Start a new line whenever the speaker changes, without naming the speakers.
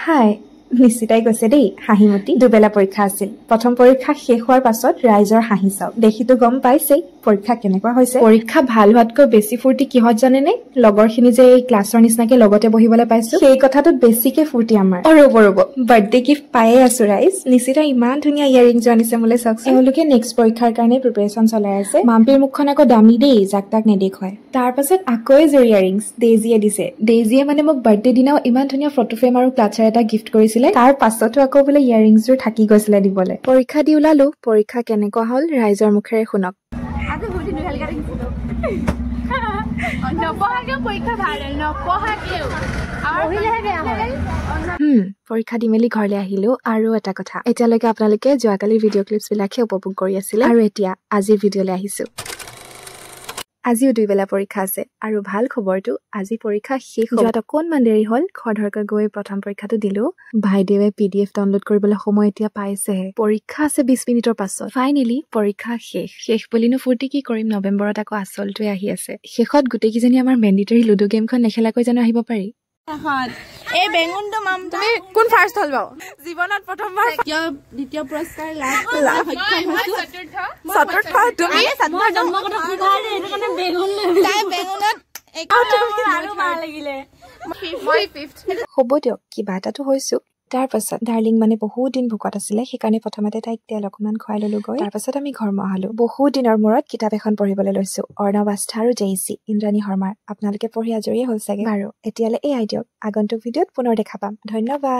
হাই নিশ্চিতাই কৈছে দেই হাঁহিমতি দুবেলা পৰীক্ষা আছিল প্ৰথম পৰীক্ষা শেষ হোৱাৰ পাছত ৰাইজৰ হাঁহি চাওক দেখিতো গম পাইছেই পৰীক্ষা কেনেকুৱা হৈছে পৰীক্ষা ভাল হোৱাতকৈ বেছি ফূৰ্তি কিহত জানেনে লগৰখিনি যে এই ক্লাছৰ নিচিনাকে লগতে বহিবলৈ পাইছো সেই কথাটোত বেছিকে ফূৰ্তি আমাৰ ৰ'ব বাৰ্থডে গিফ্ট পায়ে আছো ৰাইজ নিশ্চিতা ইমান ধুনীয়া ইয়াৰিংছ আনিছে মোলে চাওক এওঁলোকে নেক্সট পৰীক্ষাৰ কাৰণে প্ৰিপেৰেশ্যন চলাই আছে মাম্পীৰ মুখখন আকৌ দামী দেই যাক তাক নেদেখুৱায় তাৰ পাছত আকৌ এযোৰ ইয়াৰিংছ ডেইজিয়ে দিছে ডেইজিয়ে মানে মোক বাৰ্থডে দিনাও ইমান ধুনীয়া ফটো ফ্ৰেম আৰু ক্লাচাৰ এটা গিফ্ট কৰিছিলে তাৰ পাছতো আকৌ বোলে ইয়াৰিংছযোৰ থাকি গৈছিলে দিবলৈ পৰীক্ষা দি ওলালো পৰীক্ষা কেনেকুৱা হ'ল ৰাইজৰ মুখেৰে শুনক পৰীক্ষা দি মেলি ঘৰলৈ আহিলো আৰু এটা কথা এতিয়ালৈকে আপোনালোকে যোৱাকালিৰ ভিডিঅ' ক্লিপছ বিলাকে উপভোগ কৰি আছিলে আৰু এতিয়া আজিৰ ভিডিঅ'লৈ আহিছো আজিও দুইবেলা পৰীক্ষা আছে আৰু ভাল খবৰটো আজি পৰীক্ষা শেষ হোৱাত অকণমান দেৰি হ'ল খৰধৰকৈ গৈ প্ৰথম পৰীক্ষাটো দিলো ভাইদেৱে PDF ডাউনলোড কৰিবলৈ সময় এতিয়া পাইছেহে পৰীক্ষা আছে 20 মিনিটৰ পাছত ফাইনেলি পৰীক্ষা শেষ বুলিনো ফূৰ্তি কি কৰিম নৱেম্বৰত আকৌ আচলটোৱে আহি আছে শেষত গোটেইকেইজনী আমাৰ মেণ্ডিটৰী লুডো গেমখন নেখেলাকৈ জানো আহিব পাৰি
এই বেঙুনটো মাম তুমি কোন ফাৰ্ষ্ট হল বাও জীৱনত প্ৰথমবাৰ দ্বিতীয় পুৰস্কাৰ লাভ সক্ষম হৈছো চতুৰ্থ তুমি মই জন্ম কথা খুদাৰে এটো কাৰণে বেঙুন তাই বেঙুনত আৰু ভাল লাগিলে মই 5th
হ'ব দিয়ক কিবা এটাটো হৈছো তাৰ পাছত ডাৰ্লিং মানে বহুত দিন ভোকত আছিলে সেইকাৰণে প্ৰথমতে তাইক তেল অকণমান খুৱাই ললো গৈ তাৰ পাছত আমি ঘৰ মহালো বহুত দিনৰ মূৰত কিতাপ এখন পঢ়িবলৈ লৈছো অৰ্ণৱ আস্থা আৰু জেইচি ইন্দ্ৰাণী শৰ্মাৰ আপোনালোকে পঢ়ি আজৰিয়ে হ'ল চাগে বাৰু এতিয়ালৈ এই আইডিয়ক আগন্তুক ভিডিঅ'ত পুনৰ দেখা পাম ধন্যবাদ